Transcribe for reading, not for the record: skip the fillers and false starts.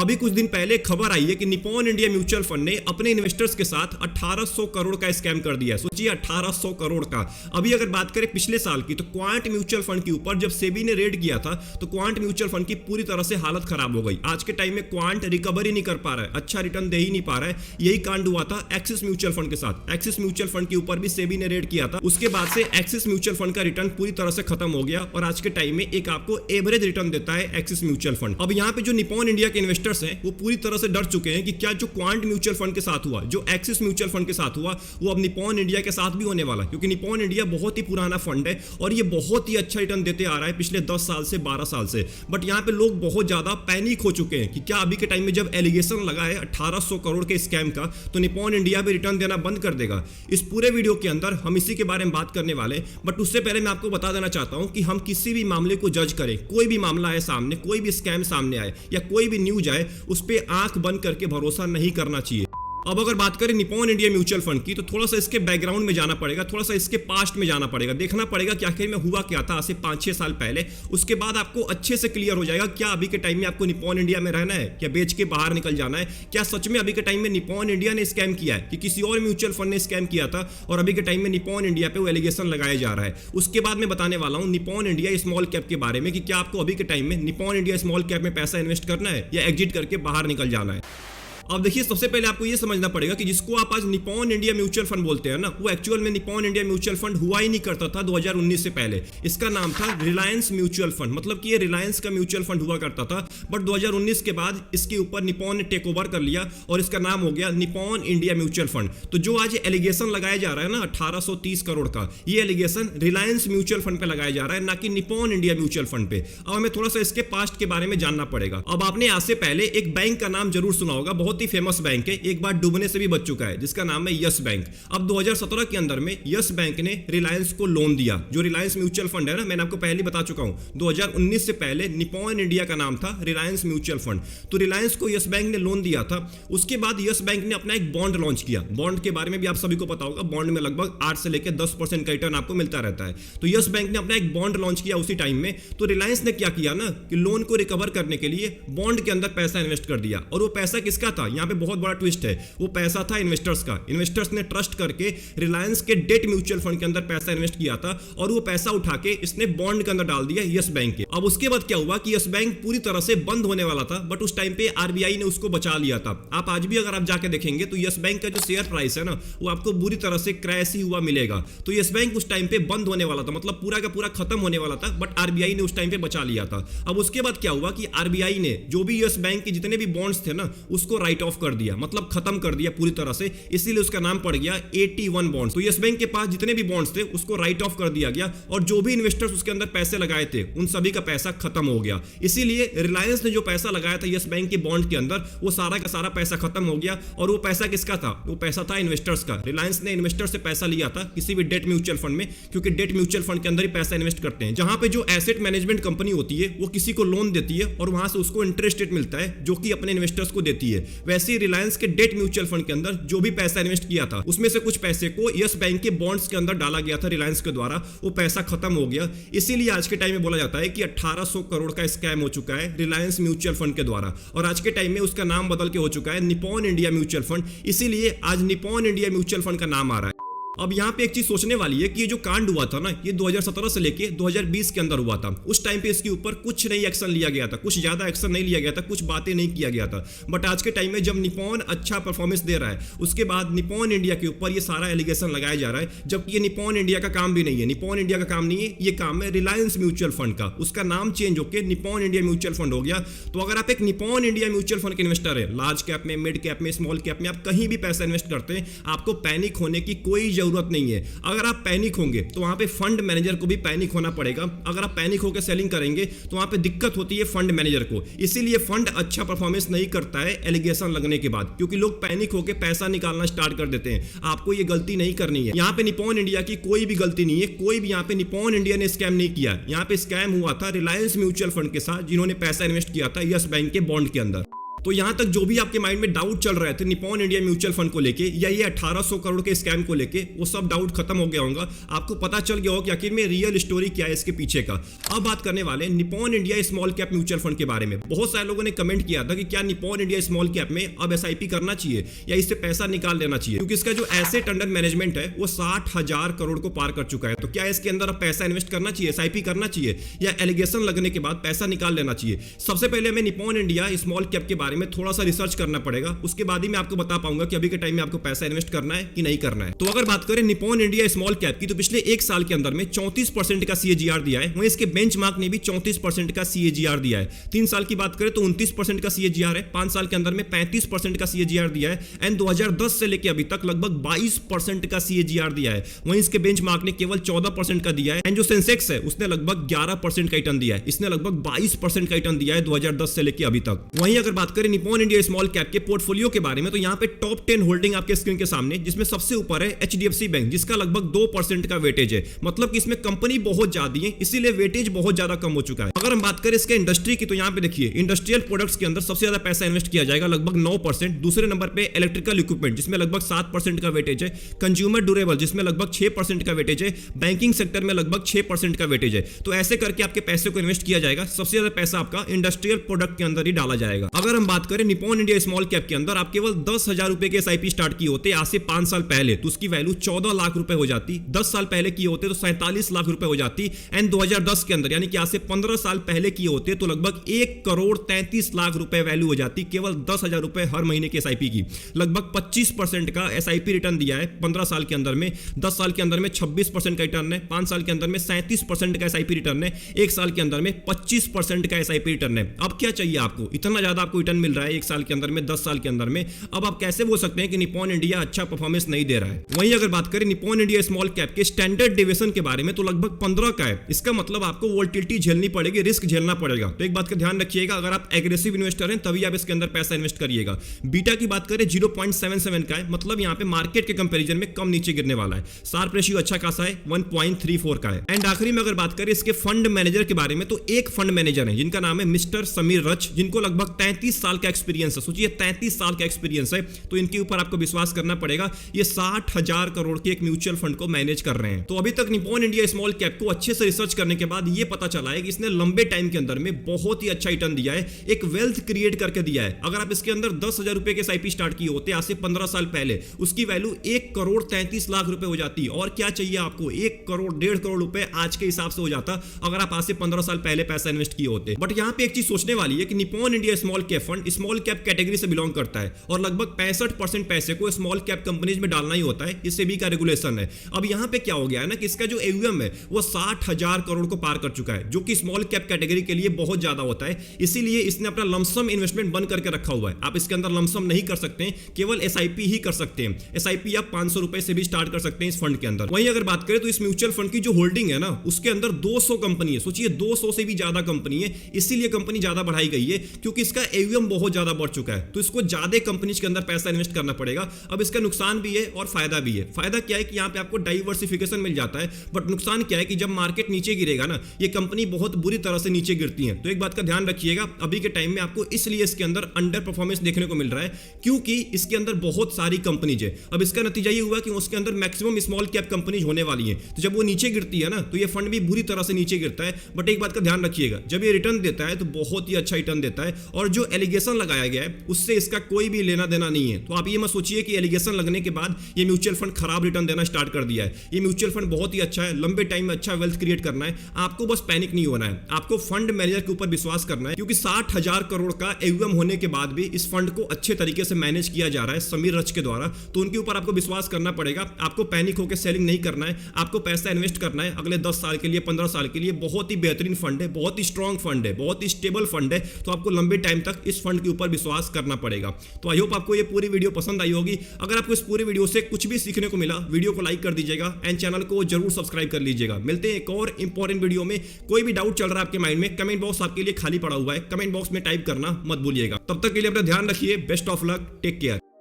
अभी कुछ दिन पहले खबर आई है कि निप्पॉन इंडिया म्यूचुअल फंड ने अपने इन्वेस्टर्स के साथ 1800 करोड़ का स्कैम कर दिया है। सोचिए 1800 करोड़ का। अभी अगर बात करें पिछले साल की, तो क्वांट म्यूचुअल फंड के ऊपर जब सेबी ने रेड किया था तो क्वांट म्यूचुअल फंड की पूरी तरह से हालत खराब हो गई। आज के टाइम में क्वांट रिकवरी नहीं कर पा रहा है, अच्छा रिटर्न दे ही नहीं पा रहा है। यही कांड हुआ था एक्सिस म्यूचुअल फंड के साथ। एक्सिस म्यूचुअल फंड के ऊपर भी सेबी ने रेड किया था। उसके बाद से एक्सिस म्यूचुअल फंड का रिटर्न पूरी तरह से खत्म हो गया और आज के टाइम में एक आपको एवरेज रिटर्न देता है एक्सिस म्यूचुअल फंड। अब यहाँ पे जो निप्पॉन इंडिया के इन्वेस्टर्स हैं वो पूरी तरह से डर चुके हैं कि क्या जो क्वांट म्यूचुअल फंड के साथ हुआ, जो एक्सिस म्यूचुअल फंड के साथ हुआ, वो अब निप्पॉन इंडिया के साथ भी होने वाला है। क्योंकि निप्पॉन इंडिया बहुत ही पुराना फंड है और ये बहुत ही अच्छा रिटर्न देते आ रहा है पिछले 10 साल से 12 साल से। बट यहाँ पे लोग बहुत ज्यादा पैनिक हो चुके हैं कि क्या अभी के टाइम में जब एलिगेशन लगा है 1800 करोड़ के स्कैम का, तो निप्पॉन इंडिया भी रिटर्न देना बंद कर देगा। इस पूरे वीडियो के अंदर हम इसी के बारे में बात करने वाले। बट उससे पहले मैं आपको बता देना चाहता हूं कि हम किसी भी मामले को जज करें, कोई भी मामला आए सामने, कोई भी स्कैम सामने आए या कोई भी न्यूज आए, उस पर आंख बंद करके भरोसा नहीं करना चाहिए। अब अगर बात करें निप्पॉन इंडिया म्यूचुअल फंड की, तो थोड़ा सा इसके बैकग्राउंड में जाना पड़ेगा, थोड़ा सा इसके पास्ट में जाना पड़ेगा, देखना पड़ेगा कि आखिर में हुआ क्या था आज से 5-6 साल पहले। उसके बाद आपको अच्छे से क्लियर हो जाएगा क्या अभी के टाइम में आपको निप्पॉन इंडिया में रहना है, क्या बेच के बाहर निकल जाना है, क्या सच में अभी के टाइम में निप्पॉन इंडिया ने स्कैम किया है कि किसी और म्यूचुअल फंड ने स्कैम किया था और अभी के टाइम में निप्पॉन इंडिया पे वो एलिगेशन लगाया जा रहा है। उसके बाद मैं बताने वाला हूं निप्पॉन इंडिया स्मॉल कैप के बारे में कि क्या आपको अभी के टाइम में निप्पॉन इंडिया स्मॉल कैप में पैसा इन्वेस्ट करना है या एग्जिट करके बाहर निकल जाना है। अब देखिए, सबसे पहले आपको यह समझना पड़ेगा कि जिसको आप आज निप्पॉन इंडिया म्यूचुअल फंड बोलते हैं ना, वो एक्चुअल में निप्पॉन इंडिया म्यूचुअल फंड हुआ ही नहीं करता था 2019 से पहले। इसका नाम था रिलायंस म्यूचुअल फंड, मतलब कि ये रिलायंस का म्यूचुअल फंड हुआ करता था। बट 2019 के बाद इसके ऊपर निप्पॉन ने टेक ओवर कर लिया और इसका नाम हो गया निप्पॉन इंडिया म्यूचुअल फंड। तो जो आज एलिगेशन लगाया जा रहा है ना 1830 करोड़ का, ये एलिगेशन रिलायंस म्यूचुअल फंड पे लगाया जा रहा है, ना कि निप्पॉन इंडिया म्यूचुअल फंड पे। अब हमें थोड़ा सा इसके पास्ट के बारे में जानना पड़ेगा। अब आपने आज से पहले एक बैंक का नाम जरूर सुना होगा, बहुत ही फेमस बैंक है, एक बार डूबने से भी बच चुका है, जिसका नाम है यस बैंक। अब 2017 के अंदर में यस बैंक ने रिलायंस को लोन दिया। जो रिलायंस म्यूचुअल फंड है ना, मैंने आपको पहले बता चुका हूं, 2019 से पहले निप्पॉन इंडिया का नाम था रिलायंस म्यूचुअल फंड। तो रिलायंस को यस बैंक ने लोन दिया था। उसके बाद यस बैंक ने अपना एक बॉन्ड लॉन्च किया। बॉन्ड के बारे में भी आप सभी को पता होगा, बॉन्ड में लगभग 8 से लेकर 10% का रिटर्न आपको मिलता रहता है। तो यस बैंक ने अपना एक बॉन्ड लॉन्च किया उसी टाइम में। तो रिलायंस ने क्या किया ना कि लोन को रिकवर करने के लिए बॉन्ड के अंदर पैसा इन्वेस्ट कर दिया। और वो पैसा किसका था, यहां पे बहुत बड़ा ट्विस्ट है, वो पैसा था इन्वेस्टर्स का। इन्वेस्टर्स ने ट्रस्ट करके रिलायंस के डेट म्यूचुअल फंड के अंदर पैसा इन्वेस्ट किया था और वो पैसा उठा के इसने बॉन्ड के अंदर डाल दिया यस बैंक के। अब उसके बाद क्या हुआ कि यस बैंक पूरी तरह से बंद होने वाला था, बट उस टाइम पे आरबीआई ने उसको बचा लिया था। आप आज भी अगर आप जाके देखेंगे तो यस बैंक का जो शेयर प्राइस है ना, वो आपको बुरी तरह से क्रैश ही हुआ मिलेगा। तो यस बैंक उस टाइम पे बंद होने वाला था, मतलब पूरा का पूरा खत्म होने वाला था, बट आरबीआई ने उस टाइम पे बचा लिया था। अब उसके बाद क्या हुआ कि आरबीआई ने जो भी यस बैंक के जितने भी बॉन्ड्स थे ना, उसको राइट ऑफ कर दिया, मतलब खत्म कर दिया पूरी तरह से। इसीलिए उसका नाम पड़ गया 81 बॉन्ड्स। तो यस बैंक के पास जितने भी बॉन्ड्स थे उसको राइट ऑफ कर दिया गया और जो भी इन्वेस्टर्स उसके अंदर पैसे लगाए थे उन सभी का पैसा खत्म हो गया। इसीलिए रिलायंस ने जो पैसा लगाया था यस बैंक के बॉन्ड के अंदर, वो सारा का सारा पैसा खत्म हो गया। और वो पैसा किसका था, वो पैसा था इन्वेस्टर्स का। रिलायंस ने इन्वेस्टर से पैसा लिया था किसी भी डेट म्यूचुअल फंड में, क्योंकि डेट म्यूचुअल फंड के अंदर ही पैसा इन्वेस्ट करते हैं, जहां पे जो एसेट मैनेजमेंट कंपनी होती है वो किसी को लोन देती है और वहां से उसको इंटरेस्ट रेट मिलता है जो कि अपने इन्वेस्टर्स को देती है। वैसे ही रिलायंस के डेट म्यूचुअल फंड के अंदर जो भी पैसा इन्वेस्ट किया था उसमें से कुछ पैसे को यस बैंक के बॉन्ड्स के अंदर डाला गया था रिलायंस के द्वारा। वो पैसा खत्म हो गया। इसीलिए आज के टाइम में बोला जाता है कि 1800 करोड़ का स्कैम हो चुका है रिलायंस म्यूचुअल फंड के द्वारा। और आज के टाइम में उसका नाम बदल के हो चुका है निप्पॉन इंडिया म्यूचुअल फंड। इसीलिए आज निप्पॉन इंडिया म्यूचुअल फंड का नाम आ रहा है। अब यहाँ पे एक चीज सोचने वाली है कि ये जो कांड हुआ था ना, ये 2017 से लेके 2020 के अंदर हुआ था। उस टाइम पे इसके ऊपर कुछ नहीं एक्शन लिया गया था, कुछ ज्यादा एक्शन नहीं लिया गया था, कुछ बातें नहीं किया गया था। बट आज के टाइम में जब निप्पॉन अच्छा परफॉर्मेंस दे रहा है, उसके बाद निप्पॉन इंडिया के ऊपर ये सारा एलिगेशन लगाया जा रहा है, जबकि ये निप्पॉन इंडिया का काम भी नहीं है। निप्पॉन इंडिया का काम नहीं है, ये काम है रिलायंस म्यूचुअल फंड का। उसका नाम चेंज होकर निप्पॉन इंडिया म्यूचुअल फंड हो गया। तो अगर आप एक निप्पॉन इंडिया म्यूचुअल फंड के इन्वेस्टर है, लार्ज कैप में, मिड कैप में, स्मॉल कैप में, आप कहीं भी पैसा इन्वेस्ट करते हैं, आपको पैनिक होने की कोई जरूरत नहीं है। अगर आप पैनिक होंगे तो वहां पे फंड मैनेजर को भी पैनिक होना पड़ेगा। अगर आप पैनिक होकर सेलिंग करेंगे तो वहां पे दिक्कत होती है फंड मैनेजर को। इसीलिए फंड अच्छा परफॉर्मेंस नहीं करता है एलिगेशन लगने के बाद, क्योंकि लोग पैनिक होकर पैसा निकालना स्टार्ट कर देते हैं। आपको ये गलती नहीं करनी है। यहाँ पे निप्पॉन इंडिया की कोई भी गलती नहीं है, कोई भी यहाँ पे निप्पॉन इंडिया ने स्कैम नहीं किया। यहाँ पे स्कैम हुआ था रिलायंस म्यूचुअल फंड के साथ, जिन्होंने पैसा इन्वेस्ट किया था यस बैंक के बॉन्ड के अंदर। तो यहाँ तक जो भी आपके माइंड में डाउट चल रहे थे निप्पॉन इंडिया म्यूचुअल फंड को लेके या ये 1800 करोड़ के स्कैम को लेके, वो सब डाउट खत्म हो गया होगा। आपको पता चल गया होगा कि आखिर में रियल स्टोरी क्या है इसके पीछे का। अब बात करने वाले Nippon India small cap mutual fund के बारे में। बहुत सारे लोगों ने कमेंट किया था कि क्या निप्पॉन इंडिया स्मॉल कैप में अब एसआईपी करना चाहिए या इससे पैसा निकाल लेना चाहिए, क्योंकि इसका जो एसेट अंडर मैनेजमेंट है वो 60,000 करोड़ को पार कर चुका है। तो क्या इसके अंदर अब पैसा इन्वेस्ट करना चाहिए, एसआईपी करना चाहिए या एलिगेशन लगने के बाद पैसा निकाल लेना चाहिए? सबसे पहले हमें निप्पॉन इंडिया स्मॉल कैप के बारे में थोड़ा सा रिसर्च करना पड़ेगा, उसके बाद ही मैं आपको बता पाऊंगा कि अभी के टाइम में आपको पैसा इन्वेस्ट करना है कि नहीं करना है। तो अगर बात करें निप्पॉन इंडिया स्मॉल कैप की, तो पिछले एक साल के अंदर में 34% का सीएजीआर दिया है। वहीं इसके बेंचमार्क ने भी 34% का सीएजीआर दिया है। 3 साल की बात करें तो 29% का सीएजीआर है। 5 साल के अंदर में 35% का सीएजीआर दिया है। एंड 2010 से लेकर अभी तक लगभग 22% का सीएजीआर दिया है। वहीं इसके बेंचमार्क ने केवल 14% का दिया है। एंड जो सेंसेक्स है उसने लगभग 11% का रिटर्न दिया है। इसने लगभग 22% का रिटर्न दिया है 2010 से लेकर अभी तक। वहीं अगर बात करें निप्पॉन इंडिया स्मॉल कैप के पोर्टफोलियो के बारे में, तो यहाँ पे टॉप 10 होल्डिंग आपके स्क्रीन के सामने, जिसमें सबसे ऊपर है एचडीएफसी बैंक, जिसका लगभग 2% का वेटेज है। मतलब कि इसमें कंपनी बहुत ज्यादा है, इसीलिए वेटेज बहुत ज्यादा कम हो चुका है। अगर हम बात करें इसके इंडस्ट्री की, तो यहाँ पे देखिए इंडस्ट्रियल प्रोडक्ट्स के अंदर सबसे ज्यादा पैसा इन्वेस्ट किया जाएगा, लगभग 9%। दूसरे नंबर पे इलेक्ट्रिकल इक्विपमेंट, जिसमें लगभग 7% का वेटेज है। कंज्यूमर ड्यूरेबल, जिसमें लगभग 6% का वेटेज है। बैंकिंग सेक्टर में लगभग 6% का वेटेज है। तो ऐसे करके आपके पैसे को इन्वेस्ट किया जाएगा। सबसे ज्यादा पैसा आपका इंडस्ट्रियल प्रोडक्ट के अंदर ही डाला जाएगा। अगर हम बात करें निप्पॉन इंडिया स्मॉल कैप के अंदर आप केवल 10,000 रुपए के एसआईपी स्टार्ट किए होते आज से 5 साल पहले, तो उसकी वैल्यू 14 लाख रुपए हो जाती। 10 साल पहले किए होते तो 47 लाख रुपए हो जाती। एंड 2010 के अंदर यानी कि आज से 15 साल पहले किए होते तो लगभग 1 करोड़ 33 लाख रुपए वैल्यू हो जाती, केवल 10,000 रुपए हर महीने के एसआईपी की। लगभग 25% का एसआईपी रिटर्न दिया है 15 साल के अंदर में। 10 साल के अंदर में 26% का रिटर्न है। 5 साल के अंदर में 37% का एसआईपी रिटर्न है। 1 साल के अंदर में 25% का एसआईपी रिटर्न है। अब क्या चाहिए आपको? इतना ज्यादा आपको रिटर्न मिल रहा है 1 साल के अंदर में, 10 साल के अंदर में। अब आप कैसे बोल सकते हैं कि निप्पॉन इंडिया अच्छा परफॉर्मेंस नहीं दे रहा है? वहीं अगर बात करें निप्पॉन इंडिया स्मॉल कैप के स्टैंडर्ड डेविएशन के बारे में, तो लगभग 15 का है। इसका मतलब आपको वोलेटिलिटी झेलनी पड़ेगी, रिस्क झेलना पड़ेगा। तो एक बात का ध्यान रखिएगा, अगर आप एग्रेसिव इन्वेस्टर हैं तभी आप इसके अंदर पैसा इन्वेस्ट करिएगा। बीटा की बात करें 0.77 का है, मतलब यहाँ पे मार्केट के कंपैरिजन में कम नीचे गिरने वाला है। शार्प रेशियो अच्छा खासा है, 1.34 का है। एंड आखिरी में अगर बात करें इसके फंड मैनेजर के बारे में, तो एक फंड मैनेजर है जिनका नाम है मिस्टर समीर रच, जिनको लगभग 33 साल का एक्सपीरियंस है। सोचिए 33 साल का एक्सपीरियंस है, तो इनके ऊपर आपको विश्वास करना पड़ेगा। ये 60,000 करोड़ के एक म्यूचुअल फंड को मैनेज कर रहे हैं। तो अभी तक निप्पॉन इंडिया स्मॉल कैप को अच्छे से रिसर्च करने के बाद ये पता चला है कि इसने लंबे टाइम के अंदर में बहुत ही अच्छा रिटर्न दिया है, एक वेल्थ क्रिएट करके दिया है। अगर आप इसके अंदर 10,000 रुपए के एसआईपी स्टार्ट किए होते आज से 15 साल पहले, उसकी वैल्यू 1 करोड़ 33 लाख रुपए हो जाती। और क्या चाहिए आपको? 1 करोड़ 1.5 करोड़ रुपए आज के हिसाब से हो जाता अगर आप आज से 15 साल पहले पैसा इन्वेस्ट किए होते। बट यहाँ पे एक चीज सोचने वाली है कि Nippon India small cap fund small cap category से बिलोंग करता है और लगभग 65% पैसे को स्मॉल कैप कंपनीज में डालना ही होता है। इससे भी का रेगुलेशन है। अब यहाँ पे क्या हो गया है ना कि इसका जो एयूएम है वो 60,000 करोड़ को पार कर चुका है, जो कि स्मॉल कैप कैटेगरी के लिए बहुत ज्यादा होता है। इसीलिए इसने अपना लमसम इन्वेस्टमेंट बंद करके रखा हुआ है। आप इसके अंदर लमसम नहीं कर सकते हैं, केवल एसआईपी ही कर सकते हैं। एसआईपी आप 500 रुपए से भी स्टार्ट कर सकते हैं इस फंड के अंदर। वहीं अगर बात करें तो इस म्यूचुअल फंड की जो होल्डिंग है ना, उसके अंदर 200 कंपनी है। सोचिए 200 से भी ज्यादा कंपनी है। इसीलिए कंपनी ज्यादा बढ़ाई गई है क्योंकि इसका एयूएम बहुत ज्यादा बढ़ चुका है, तो इसको ज्यादा कंपनीज के अंदर पैसा इन्वेस्ट करना पड़ेगा। अब इसका नुकसान भी है और फायदा भी है। फायदा क्या है कि यहाँ पे आपको डाइवर्सिफिकेशन मिल जाता है, बट नुकसान क्या है कि जब मार्केट नीचे गिरेगा ना, ये कंपनी बहुत बुरी तरह से नीचे गिरती है। तो एक बात का ध्यान रखिएगा, अभी के टाइम में आपको इसलिए इसके अंदर अंडर परफॉर्मेंस देखने को मिल रहा है क्योंकि इसके अंदर बहुत सारी कंपनीज है। अब इसका नतीजा ये हुआ कि उसके अंदर मैक्सिमम स्मॉल कैप कंपनीज होने वाली हैं। तो जब वो नीचे गिरती है ना, तो ये फंड भी बुरी तरह से नीचे गिरता है। बट एक बात का ध्यान रखिएगा, जब ये रिटर्न देता है तो बहुत ही अच्छा रिटर्न देता है, और जो एलिगेशन लगाया गया है उससे इसका कोई भी लेना देना नहीं है। तो आप ये मत सोचिए कि एलिगेशन लगने के बाद ये म्यूचुअल फंड खराब रिटर्न देना स्टार्ट कर दिया है। ये म्यूचुअल फंड बहुत ही अच्छा है, लंबे टाइम में अच्छा वेल्थ क्रिएट करना है। आपको बस पैनिक नहीं होना है, आपको फंड मैनेजर के ऊपर विश्वास करना है, क्योंकि 60,000 करोड़ का एयूएम होने के बाद भी इस फंड को अच्छे तरीके से मैनेज किया जा रहा है समीर रच के द्वारा। तो उनके ऊपर आपको विश्वास करना पड़ेगा। आपको पैनिक होकर सेलिंग नहीं करना है, आपको पैसा इन्वेस्ट करना है अगले 10 साल के लिए, 15 साल के लिए। बहुत ही बेहतरीन फंड है, बहुत ही स्ट्रॉन्ग फंड है, बहुत ही स्टेबल फंड है। तो आपको लंबे टाइम तक इस फंड के ऊपर विश्वास करना पड़ेगा। तो आई होप आपको ये पूरी वीडियो पसंद आई होगी। अगर आपको इस पूरी वीडियो से कुछ भी सीखने को मिला, वीडियो को लाइक कर दीजिएगा एंड चैनल को जरूर सब्सक्राइब कर लीजिएगा। मिलते हैं एक और इंपॉर्टेंट वीडियो में। कोई भी डाउट चल रहा है आपके माइंड में, कमेंट बॉक्स आपके लिए खाली पड़ा हुआ है, कमेंट बॉक्स में टाइप करना मत भूलिएगा। तब तक के लिए अपना ध्यान रखिए। Best of luck, take care.